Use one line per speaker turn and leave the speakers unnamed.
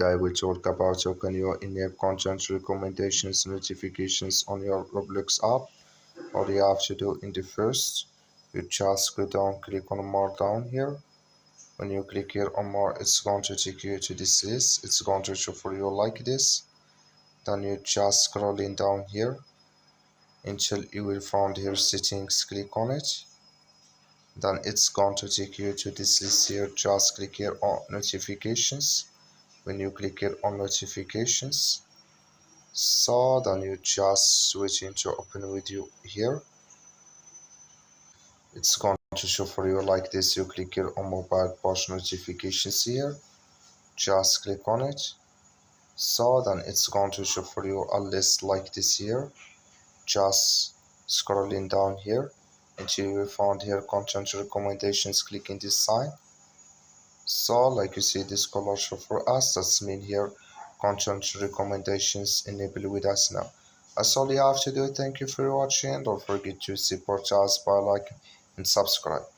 I will talk about how can you enable content recommendations notifications on your Roblox app. All you have to do in the first, you just go down, click on more down here. When you click here on more, it's going to take you to this list. It's going to show for you like this. Then you just scrolling down here until you will find here settings, click on it. Then it's going to take you to this list here. Just click here on notifications. When you click here on notifications, so then you just switch into open with you here. It's going to show for you like this. You click here on mobile push notifications here, just click on it. So then it's going to show for you a list like this here. Just scrolling down here until you find here content recommendations, clicking this sign. So like you see this color show for us, that's mean here content recommendations enabled with us now. That's all you have to do. Thank you for watching. Don't forget to support us by liking and subscribe.